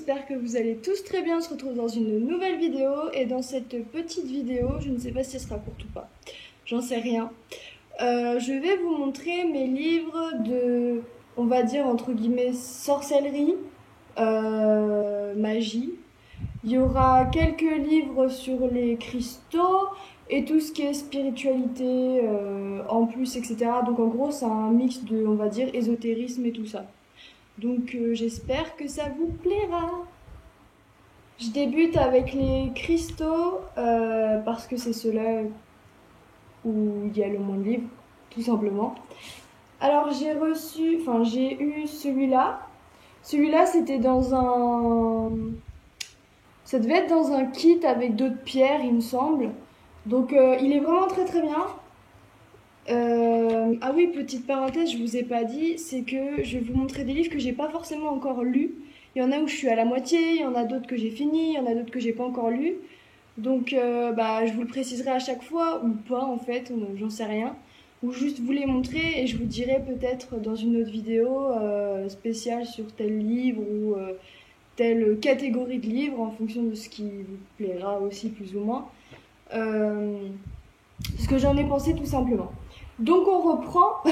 j'espère que vous allez tous très bien. On se retrouve dans une nouvelle vidéo et dans cette petite vidéo, je ne sais pas si elle sera courte ou pas, j'en sais rien. Je vais vous montrer mes livres de, on va dire entre guillemets, sorcellerie, magie. Il y aura quelques livres sur les cristaux et tout ce qui est spiritualité en plus, etc. Donc en gros, c'est un mix de, on va dire, ésotérisme et tout ça. Donc j'espère que ça vous plaira. Je débute avec les cristaux parce que c'est ceux-là où il y a le moins de livres, tout simplement. Alors j'ai eu celui-là. Celui-là c'était ça devait être dans un kit avec d'autres pierres, il me semble. Donc il est vraiment très très bien. Ah oui, petite parenthèse, je vous ai pas dit, c'est que je vais vous montrer des livres que j'ai pas forcément encore lus. Il y en a où je suis à la moitié, il y en a d'autres que j'ai fini, il y en a d'autres que j'ai pas encore lus. Donc je vous le préciserai à chaque fois, ou pas en fait, j'en sais rien. Ou juste vous les montrer et je vous dirai peut-être dans une autre vidéo spéciale sur tel livre ou telle catégorie de livres en fonction de ce qui vous plaira aussi plus ou moins. Ce que j'en ai pensé tout simplement. Donc on reprend.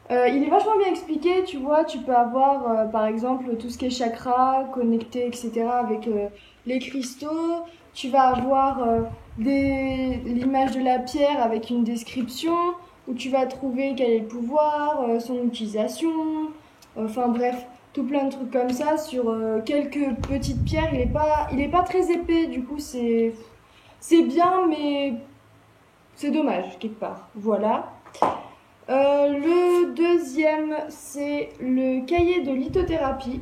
Il est vachement bien expliqué, tu vois, tu peux avoir par exemple tout ce qui est chakra, connecté, etc. avec les cristaux. Tu vas avoir l'image de la pierre avec une description, où tu vas trouver quel est le pouvoir, son utilisation, enfin bref, tout plein de trucs comme ça sur quelques petites pierres. Il est pas très épais, du coup c'est bien, mais c'est dommage quelque part. Voilà. Le deuxième, c'est le cahier de lithothérapie.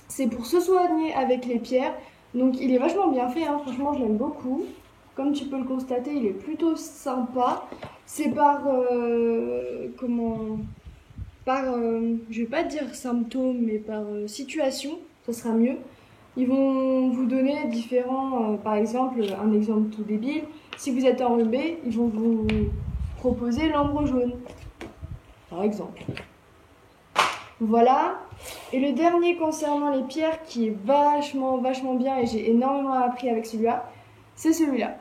C'est pour se soigner avec les pierres. Donc il est vachement bien fait, hein. Franchement je l'aime beaucoup. Comme tu peux le constater, il est plutôt sympa. C'est par, je vais pas dire symptômes, mais par situation, ça sera mieux. Ils vont vous donner différents, par exemple, un exemple tout débile. Si vous êtes enrhumé, ils vont vous proposer l'ambre jaune, par exemple. Voilà. Et le dernier concernant les pierres, qui est vachement bien, et j'ai énormément appris avec celui-là, c'est celui-là.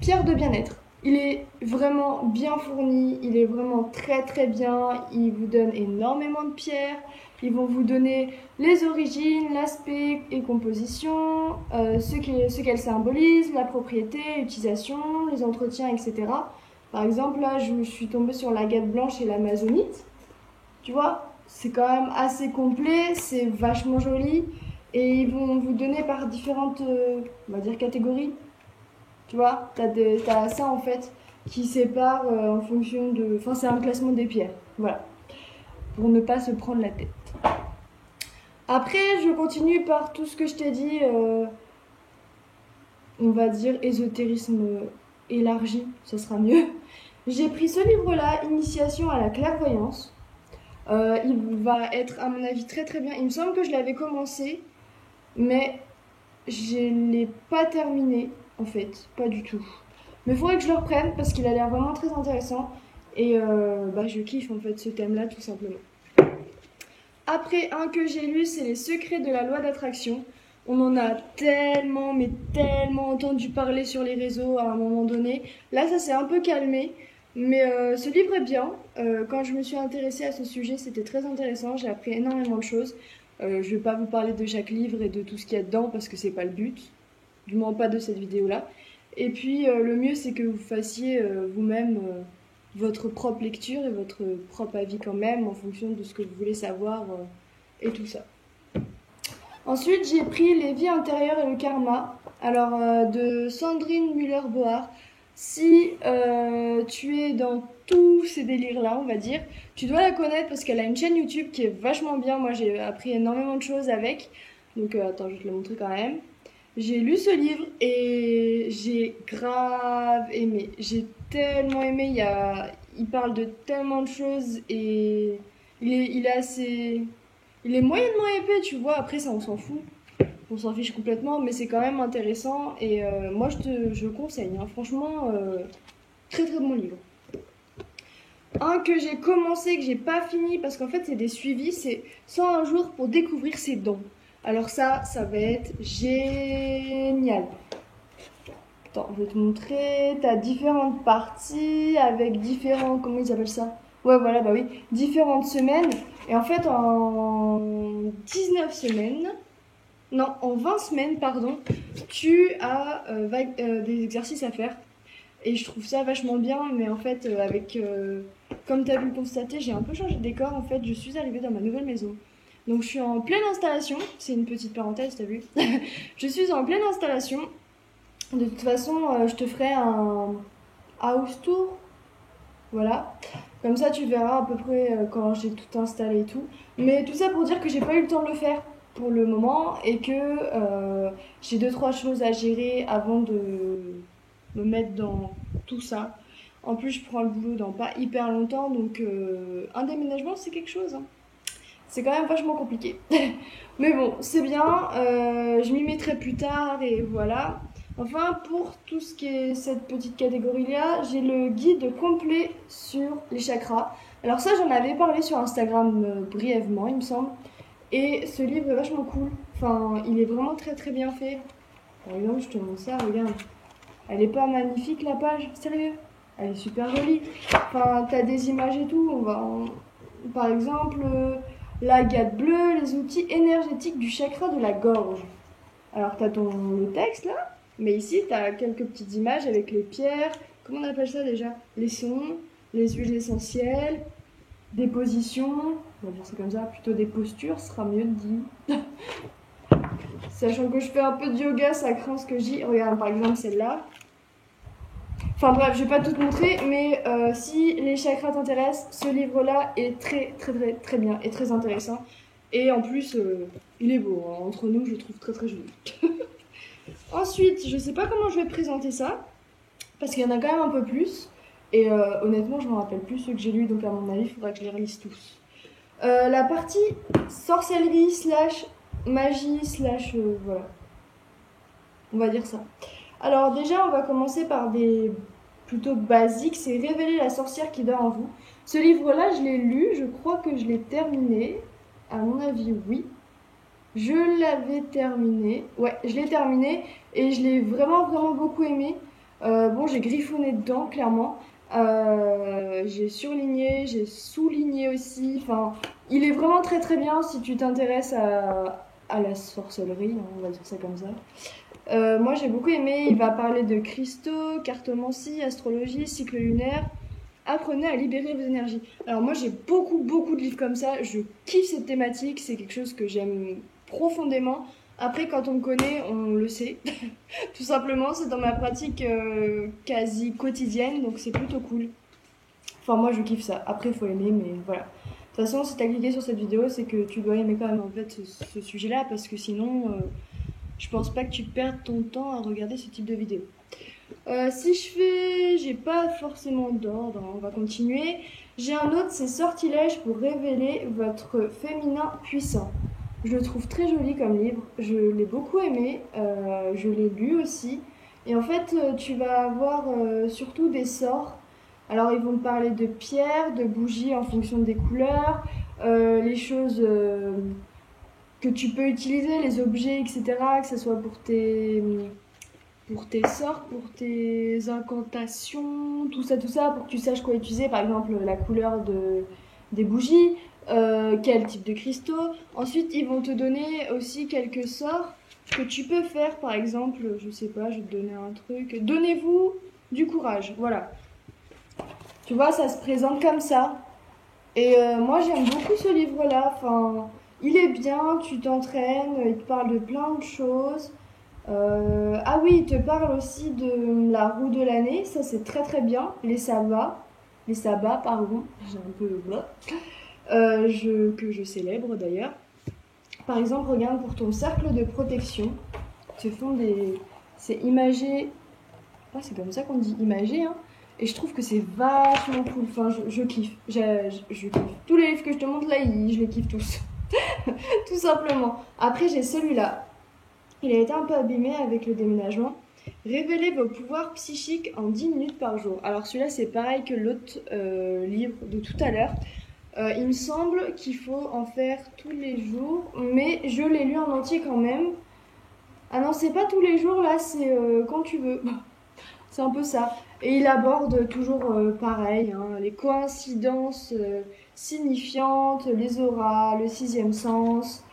Pierre de bien-être. Il est vraiment bien fourni, il est vraiment très très bien, il vous donne énormément de pierres, ils vont vous donner les origines, l'aspect et composition, ce qu'elles symbolisent, la propriété, l'utilisation, les entretiens, etc. Par exemple, là, je suis tombée sur l'agate blanche et l'amazonite. Tu vois, c'est quand même assez complet, c'est vachement joli, et ils vont vous donner par différentes, on va dire, catégories. Tu vois, t'as ça en fait qui sépare en fonction de... Enfin, c'est un classement des pierres. Voilà. Pour ne pas se prendre la tête. Après, je continue par tout ce que je t'ai dit. On va dire ésotérisme élargi. Ça sera mieux. J'ai pris ce livre-là, Initiation à la clairvoyance. Il va être, à mon avis, très très bien. Il me semble que je l'avais commencé, mais je ne l'ai pas terminé. En fait, pas du tout. Mais il faudrait que je le reprenne parce qu'il a l'air vraiment très intéressant. Et je kiffe en fait ce thème-là tout simplement. Après, un que j'ai lu, c'est Les secrets de la loi d'attraction. On en a tellement, mais tellement entendu parler sur les réseaux à un moment donné. Là, ça s'est un peu calmé. Mais ce livre est bien. Quand je me suis intéressée à ce sujet, c'était très intéressant. J'ai appris énormément de choses. Je ne vais pas vous parler de chaque livre et de tout ce qu'il y a dedans parce que c'est pas le but. Du moins pas de cette vidéo-là. Et puis le mieux c'est que vous fassiez vous-même votre propre lecture et votre propre avis quand même en fonction de ce que vous voulez savoir et tout ça. Ensuite j'ai pris Les vies intérieures et le karma. Alors de Sandrine Müller-Boar. Si tu es dans tous ces délires-là, on va dire, tu dois la connaître parce qu'elle a une chaîne YouTube qui est vachement bien. Moi j'ai appris énormément de choses avec. Donc attends, je vais te le montrer quand même. J'ai lu ce livre et j'ai grave aimé. J'ai tellement aimé. Il parle de tellement de choses et il est moyennement épais, tu vois. Après, ça, on s'en fout. On s'en fiche complètement, mais c'est quand même intéressant. Et moi, je conseille. Hein. Franchement, très très bon livre. Un que j'ai commencé, que j'ai pas fini, parce qu'en fait, c'est des suivis. C'est 101 jours pour découvrir ses dons. Alors ça va être génial. Attends, je vais te montrer. T'as différentes parties avec différents... Comment ils appellent ça? Ouais, voilà, bah oui. Différentes semaines. Et en fait, en 19 semaines... Non, en 20 semaines, pardon, tu as des exercices à faire. Et je trouve ça vachement bien, mais en fait, comme tu as pu le constater, j'ai un peu changé de décor. En fait, je suis arrivée dans ma nouvelle maison. Donc, je suis en pleine installation. C'est une petite parenthèse, t'as vu? Je suis en pleine installation. De toute façon, je te ferai un house tour. Voilà. Comme ça, tu verras à peu près quand j'ai tout installé et tout. Mais tout ça pour dire que j'ai pas eu le temps de le faire pour le moment et que j'ai 2-3 choses à gérer avant de me mettre dans tout ça. En plus, je prends le boulot dans pas hyper longtemps, donc un déménagement, c'est quelque chose, hein. C'est quand même vachement compliqué. Mais bon, c'est bien, je m'y mettrai plus tard et voilà. Enfin, pour tout ce qui est cette petite catégorie-là, j'ai le guide complet sur les chakras. Alors ça, j'en avais parlé sur Instagram brièvement, il me semble. Et ce livre est vachement cool. Enfin, il est vraiment très très bien fait. Par exemple, je te montre ça, regarde. Elle est pas magnifique la page, sérieux. Elle est super jolie. Enfin, t'as des images et tout. Par exemple, l'agate bleue, les outils énergétiques du chakra de la gorge. Alors, t'as le texte là, mais ici, t'as quelques petites images avec les pierres. Comment on appelle ça déjà? Les sons, les huiles essentielles, des positions. On va dire ça comme ça, plutôt des postures, ce sera mieux de dire. Sachant que je fais un peu de yoga, ça craint ce que je dis. Regarde, par exemple, celle-là. Enfin bref, je vais pas tout te montrer, mais si les chakras t'intéressent, ce livre-là est très très très très bien et très intéressant. Et en plus, il est beau, hein. Entre nous, je le trouve très très joli. Ensuite, je sais pas comment je vais présenter ça, parce qu'il y en a quand même un peu plus. Et honnêtement, je me rappelle plus ceux que j'ai lus, donc à mon avis, il faudra que je les relise tous. La partie sorcellerie / magie / voilà. On va dire ça. Alors déjà, on va commencer par des plutôt basiques, c'est Révéler la sorcière qui dort en vous. Ce livre-là, je l'ai lu, je crois que je l'ai terminé. À mon avis, oui. Je l'avais terminé. Ouais, je l'ai terminé et je l'ai vraiment vraiment beaucoup aimé. Bon, j'ai griffonné dedans, clairement. J'ai surligné, j'ai souligné aussi. Enfin, il est vraiment très très bien si tu t'intéresses à la sorcellerie, hein, on va dire ça comme ça. Moi j'ai beaucoup aimé, il va parler de cristaux, cartomancie, astrologie, cycle lunaire. Apprenez à libérer vos énergies. Alors moi j'ai beaucoup de livres comme ça, je kiffe cette thématique, c'est quelque chose que j'aime profondément. Après quand on me connaît, on le sait. Tout simplement, c'est dans ma pratique quasi quotidienne, donc c'est plutôt cool. Enfin moi je kiffe ça, après faut aimer, mais voilà. De toute façon si t'as cliqué sur cette vidéo, c'est que tu dois aimer quand même en fait ce sujet-là, parce que sinon... je pense pas que tu perdes ton temps à regarder ce type de vidéo. Si j'ai pas forcément d'ordre, hein, on va continuer. J'ai un autre, c'est Sortilège pour révéler votre féminin puissant. Je le trouve très joli comme livre, je l'ai beaucoup aimé, je l'ai lu aussi. Et en fait, tu vas avoir surtout des sorts. Alors, ils vont te parler de pierres, de bougies en fonction des couleurs, les choses que tu peux utiliser, les objets, etc., que ce soit pour tes sorts, pour tes incantations, tout ça, pour que tu saches quoi utiliser, par exemple la couleur des bougies, quel type de cristaux. Ensuite, ils vont te donner aussi quelques sorts que tu peux faire, par exemple, je sais pas, je vais te donner un truc. Donnez-vous du courage, voilà. Tu vois, ça se présente comme ça. Et moi, j'aime beaucoup ce livre-là, enfin... Il est bien, tu t'entraînes, il te parle de plein de choses. Ah oui, il te parle aussi de la roue de l'année, ça c'est très très bien. Les sabbats, pardon, j'ai un peu que je célèbre d'ailleurs. Par exemple, regarde pour ton cercle de protection, c'est imagé, ah, c'est comme ça qu'on dit imagé, hein. Et je trouve que c'est vachement cool, enfin je kiffe, je kiffe. Tous les livres que je te montre là, je les kiffe tous. Tout simplement. Après, j'ai celui-là. Il a été un peu abîmé avec le déménagement. Révélez vos pouvoirs psychiques en 10 minutes par jour. Alors celui-là, c'est pareil que l'autre livre de tout à l'heure. Il me semble qu'il faut en faire tous les jours, mais je l'ai lu en entier quand même. Ah non, c'est pas tous les jours là, c'est quand tu veux. C'est un peu ça. Et il aborde toujours pareil, hein, les coïncidences signifiantes, les auras, le sixième sens.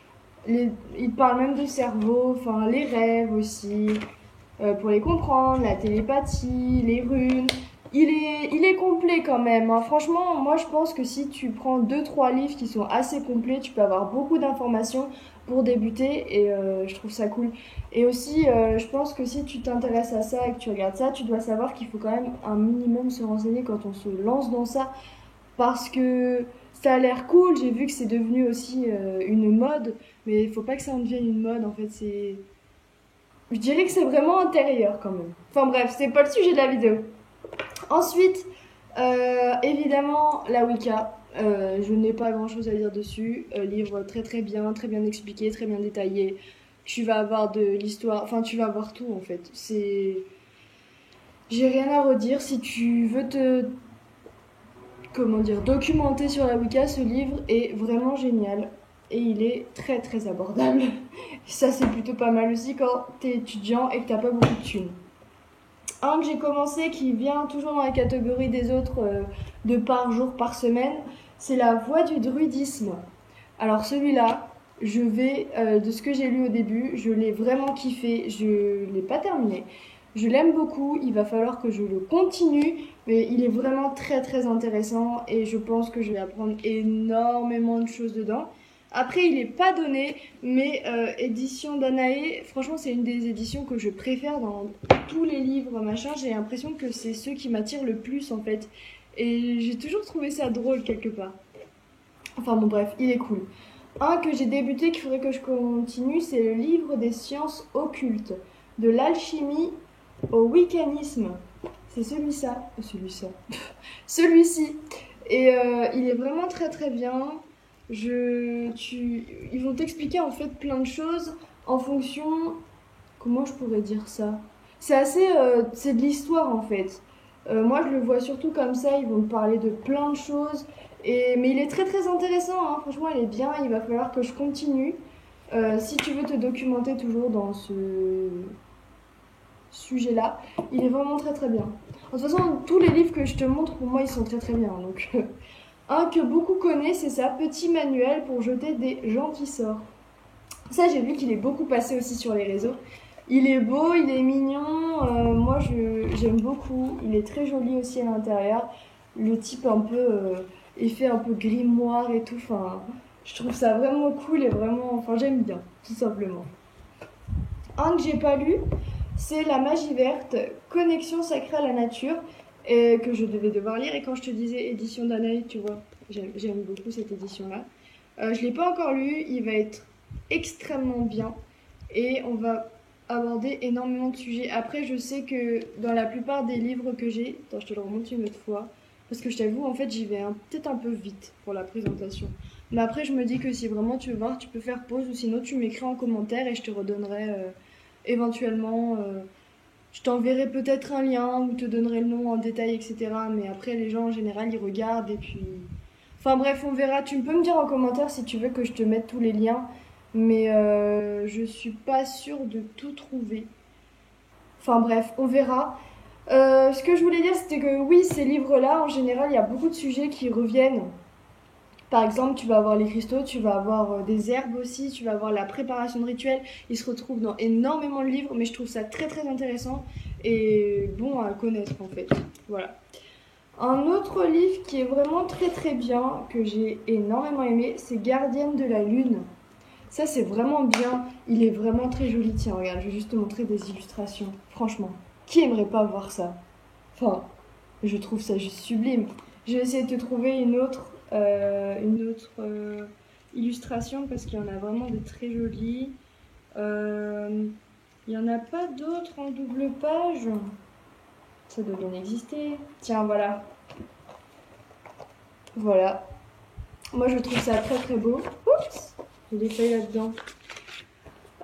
Il parle même de cerveau, enfin les rêves aussi, pour les comprendre, la télépathie, les runes. Il est complet quand même, hein. Franchement, moi je pense que si tu prends deux trois livres qui sont assez complets, tu peux avoir beaucoup d'informations pour débuter et je trouve ça cool. Et aussi, je pense que si tu t'intéresses à ça et que tu regardes ça, tu dois savoir qu'il faut quand même un minimum se renseigner quand on se lance dans ça parce que ça a l'air cool. J'ai vu que c'est devenu aussi une mode, mais il faut pas que ça en devienne une mode en fait. Je dirais que c'est vraiment intérieur quand même. Enfin bref, c'est pas le sujet de la vidéo. Ensuite, évidemment, la Wicca. Je n'ai pas grand chose à dire dessus. Livre très très bien expliqué, très bien détaillé. Tu vas avoir de l'histoire, enfin tu vas avoir tout en fait. J'ai rien à redire. Si tu veux te, comment dire, documenter sur la Wicca, ce livre est vraiment génial. Et il est très très abordable. Ça c'est plutôt pas mal aussi quand t'es étudiant et que t'as pas beaucoup de thunes. Un que j'ai commencé qui vient toujours dans la catégorie des autres de par jour, par semaine, c'est La Voie du druidisme. Alors celui-là, de ce que j'ai lu au début, je l'ai vraiment kiffé, je ne l'ai pas terminé. Je l'aime beaucoup, il va falloir que je le continue, mais il est vraiment très très intéressant et je pense que je vais apprendre énormément de choses dedans. Après, il n'est pas donné, mais édition Danae, franchement, c'est une des éditions que je préfère dans tous les livres, machin. J'ai l'impression que c'est ceux qui m'attirent le plus, en fait. Et j'ai toujours trouvé ça drôle, quelque part. Enfin bon, bref, il est cool. Un que j'ai débuté, qu'il faudrait que je continue, c'est le livre des sciences occultes. De l'alchimie au wiccanisme. C'est celui-ci. Et il est vraiment très très bien. Ils vont t'expliquer en fait plein de choses en fonction. Comment je pourrais dire ça? C'est assez. C'est de l'histoire en fait. Moi je le vois surtout comme ça, ils vont te parler de plein de choses. Mais il est très très intéressant, hein. Franchement il est bien, il va falloir que je continue. Si tu veux te documenter toujours dans ce sujet-là, il est vraiment très très bien. De toute façon, tous les livres que je te montre, pour moi, ils sont très très bien. Donc, un que beaucoup connaissent, c'est ça, Petit manuel pour jeter des gentils sorts. Ça, j'ai vu qu'il est beaucoup passé aussi sur les réseaux. Il est beau, il est mignon. Moi, j'aime beaucoup. Il est très joli aussi à l'intérieur. Le type un peu effet un peu grimoire et tout. Enfin, je trouve ça vraiment cool et vraiment. Enfin, j'aime bien, tout simplement. Un que j'ai pas lu, c'est La magie verte, connexion sacrée à la nature, et que je devais devoir lire. Et quand je te disais édition Danae, tu vois, j'aime beaucoup cette édition-là. Je l'ai pas encore lu, il va être extrêmement bien et on va aborder énormément de sujets. Après, je sais que dans la plupart des livres que j'ai, attends, je te le remonte une autre fois, parce que je t'avoue, en fait, j'y vais peut-être un peu vite pour la présentation. Mais après, je me dis que si vraiment tu veux voir, tu peux faire pause ou sinon tu m'écris en commentaire et je te redonnerai éventuellement. Je t'enverrai peut-être un lien ou te donnerai le nom en détail, etc. Mais après, les gens en général, ils regardent et puis. Enfin bref, on verra. Tu peux me dire en commentaire si tu veux que je te mette tous les liens. Mais je suis pas sûre de tout trouver. Enfin bref, on verra. Ce que je voulais dire, c'était que oui, ces livres-là, en général, il y a beaucoup de sujets qui reviennent. Par exemple, tu vas avoir les cristaux, tu vas avoir des herbes aussi, tu vas avoir la préparation de rituels. Ils se retrouvent dans énormément de livres, mais je trouve ça très très intéressant et bon à connaître en fait. Voilà. Un autre livre qui est vraiment très très bien, que j'ai énormément aimé, c'est Gardienne de la Lune. Ça c'est vraiment bien, il est vraiment très joli. Tiens, regarde, je vais juste te montrer des illustrations. Franchement, qui aimerait pas voir ça? Enfin, je trouve ça juste sublime. Je vais essayer de te trouver une autre illustration parce qu'il y en a vraiment de très jolies. Il n'y en a pas d'autres en double page. Ça doit bien exister. Tiens, voilà. Voilà. Moi, je trouve ça très très beau. Oups, j'ai des feuilles là-dedans.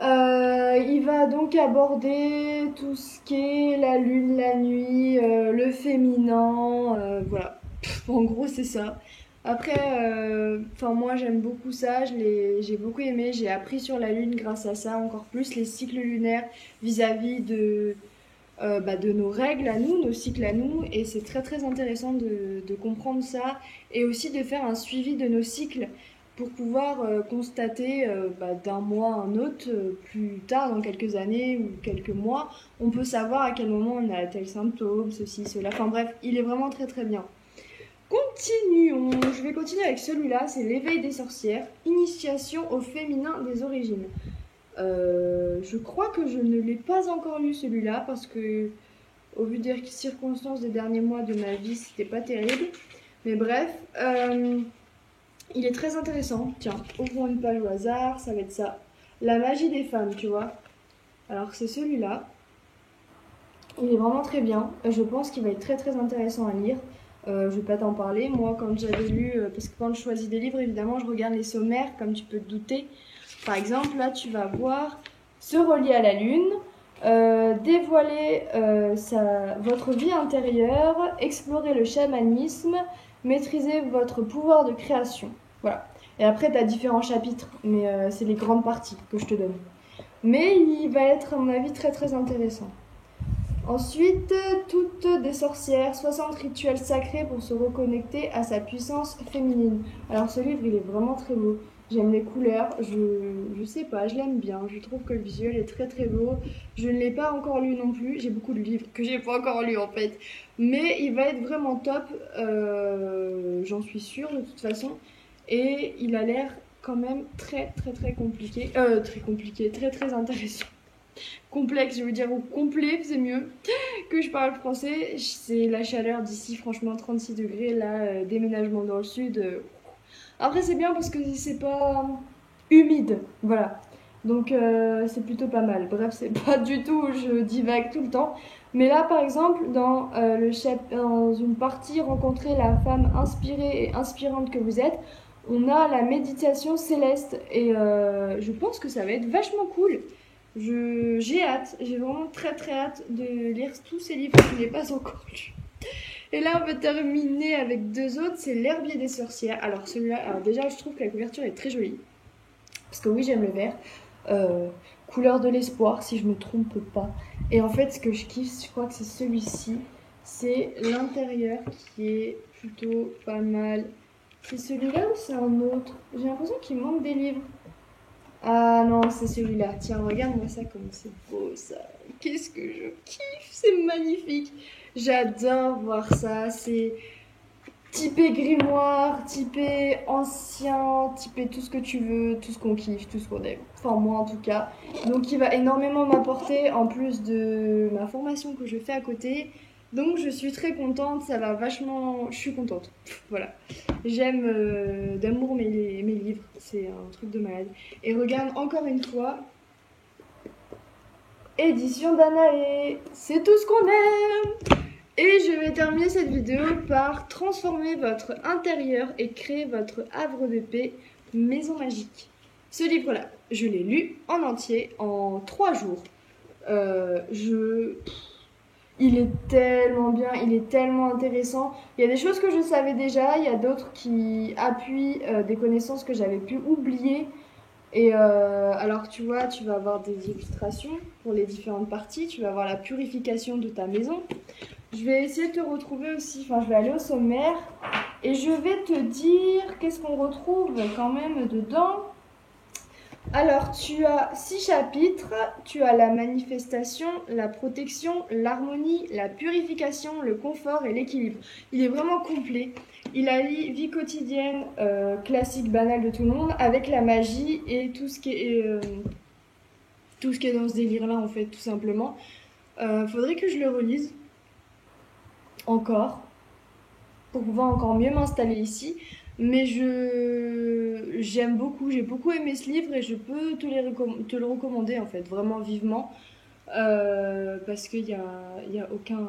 Il va donc aborder tout ce qui est la lune, la nuit, le féminin. Voilà. En gros, c'est ça. Après, enfin moi j'aime beaucoup ça, j'ai beaucoup aimé, j'ai appris sur la Lune grâce à ça, encore plus les cycles lunaires vis-à-vis de nos règles à nous, nos cycles à nous, et c'est très très intéressant de comprendre ça, et aussi de faire un suivi de nos cycles pour pouvoir constater d'un mois à un autre, plus tard, dans quelques années ou quelques mois, on peut savoir à quel moment on a tel symptôme, ceci, cela, enfin bref, il est vraiment très très bien. Continuons, je vais continuer avec celui-là, c'est l'éveil des sorcières, initiation au féminin des origines. Je crois que je ne l'ai pas encore lu celui-là parce que, au vu des circonstances des derniers mois de ma vie, c'était pas terrible. Mais bref, il est très intéressant. Tiens, ouvrons une page au hasard, ça va être ça. La magie des femmes, tu vois. Alors c'est celui-là. Il est vraiment très bien. Je pense qu'il va être très très intéressant à lire. Je vais pas t'en parler. Moi, quand j'avais lu, parce que quand je choisis des livres, évidemment, je regarde les sommaires, comme tu peux te douter. Par exemple, là, tu vas voir se relier à la Lune, dévoiler votre vie intérieure, explorer le chamanisme, maîtriser votre pouvoir de création. Voilà. Et après, tu as différents chapitres, mais c'est les grandes parties que je te donne. Mais il va être, à mon avis, très très intéressant. Ensuite, toutes des sorcières, 60 rituels sacrés pour se reconnecter à sa puissance féminine. Alors ce livre, il est vraiment très beau. J'aime les couleurs, je sais pas, je l'aime bien. Je trouve que le visuel est très très beau. Je ne l'ai pas encore lu non plus. J'ai beaucoup de livres que j'ai pas encore lus en fait. Mais il va être vraiment top, j'en suis sûre de toute façon. Et il a l'air quand même très très très compliqué. Très compliqué, très très intéressant. Complexe, je veux dire, ou complet, c'est mieux que je parle français. C'est la chaleur d'ici, franchement, 36 degrés. Là, déménagement dans le sud. Après, c'est bien parce que c'est pas humide. Voilà. Donc, c'est plutôt pas mal. Bref, c'est pas du tout, je divague tout le temps. Mais là, par exemple, dans une partie, rencontrer la femme inspirée et inspirante que vous êtes, on a la méditation céleste. Et je pense que ça va être vachement cool. J'ai hâte, j'ai vraiment très très hâte de lire tous ces livres que je n'ai pas encore lus. Et là, on va terminer avec deux autres, c'est L'herbier des sorcières. Alors celui-là, alors déjà, je trouve que la couverture est très jolie. Parce que oui, j'aime le vert. Couleur de l'espoir, si je me trompe pas. Et en fait, ce que je kiffe, je crois que c'est celui-ci. C'est l'intérieur qui est plutôt pas mal. C'est celui-là ou c'est un autre? J'ai l'impression qu'il manque des livres. Ah non, c'est celui-là. Tiens, regarde-moi ça, comme c'est beau ça. Qu'est-ce que je kiffe, c'est magnifique. J'adore voir ça. C'est typé grimoire, typé ancien, typé tout ce que tu veux, tout ce qu'on kiffe, tout ce qu'on aime. Enfin, moi en tout cas. Donc, il va énormément m'apporter en plus de ma formation que je fais à côté. Donc, je suis très contente. Ça va vachement. Je suis contente. Voilà. J'aime d'amour mes livres, c'est un truc de malade. Et regarde encore une fois, édition Danae, c'est tout ce qu'on aime. Et je vais terminer cette vidéo par transformer votre intérieur et créer votre havre de paix, maison magique. Ce livre-là, je l'ai lu en entier en 3 jours. Il est tellement bien, il est tellement intéressant. Il y a des choses que je savais déjà, il y a d'autres qui appuient des connaissances que j'avais pu oublier. Et alors tu vois, tu vas avoir des illustrations pour les différentes parties, tu vas avoir la purification de ta maison. Je vais essayer de te retrouver aussi, enfin je vais aller au sommaire et je vais te dire qu'est-ce qu'on retrouve quand même dedans. Alors, tu as 6 chapitres, tu as la manifestation, la protection, l'harmonie, la purification, le confort et l'équilibre. Il est vraiment complet. Il allie vie quotidienne, classique, banale de tout le monde, avec la magie et tout ce qui est dans ce délire-là, en fait, tout simplement. Faudrait que je le relise encore, pour pouvoir encore mieux m'installer ici. Mais j'aime beaucoup, j'ai beaucoup aimé ce livre et je peux te le recommander en fait, vraiment vivement. Parce qu'il y a aucun...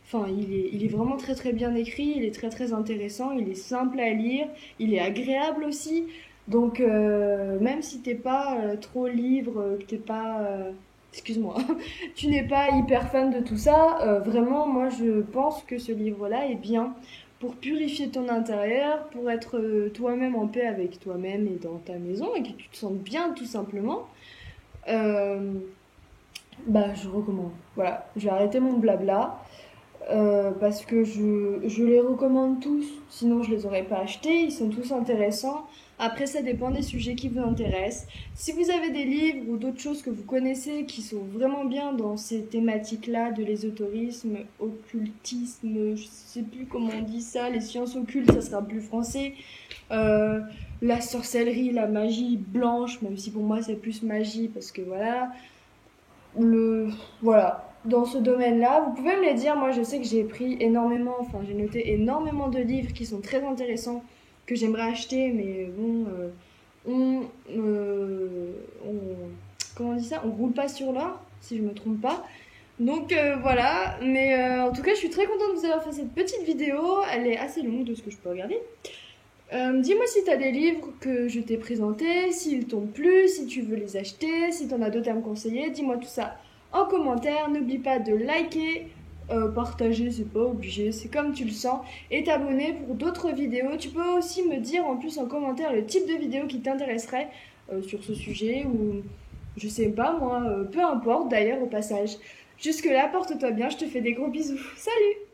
Enfin, il est vraiment très très bien écrit, il est très très intéressant, il est simple à lire, il est agréable aussi. Donc même si t'es pas trop livre, que t'es pas... excuse-moi, tu n'es pas hyper fan de tout ça, vraiment moi je pense que ce livre-là est bien pour purifier ton intérieur, pour être toi-même en paix avec toi-même et dans ta maison et que tu te sentes bien tout simplement. Bah, je recommande. Voilà, je vais arrêter mon blabla parce que je les recommande tous, sinon je les aurais pas achetés, ils sont tous intéressants. Après, ça dépend des sujets qui vous intéressent. Si vous avez des livres ou d'autres choses que vous connaissez qui sont vraiment bien dans ces thématiques-là, de l'ésotérisme, occultisme, je sais plus comment on dit ça, les sciences occultes, ça sera plus français, euh, la sorcellerie, la magie blanche, même si pour moi c'est plus magie parce que voilà, le voilà, dans ce domaine-là, vous pouvez me les dire. Moi, je sais que j'ai pris énormément, enfin, j'ai noté énormément de livres qui sont très intéressants que j'aimerais acheter, mais bon, on, euh, on, comment on dit ça? On roule pas sur l'or, si je me trompe pas. Donc voilà, mais en tout cas, je suis très contente de vous avoir fait cette petite vidéo. Elle est assez longue de ce que je peux regarder. Dis-moi si t'as des livres que je t'ai présentés, s'ils t'ont plu, si tu veux les acheter, si t'en as d'autres à me conseiller, dis-moi tout ça en commentaire. N'oublie pas de liker, partager, c'est pas obligé, c'est comme tu le sens, et t'abonner pour d'autres vidéos. Tu peux aussi me dire en plus en commentaire le type de vidéo qui t'intéresserait sur ce sujet, ou je sais pas moi, peu importe d'ailleurs au passage. Jusque là, porte-toi bien, je te fais des gros bisous. Salut!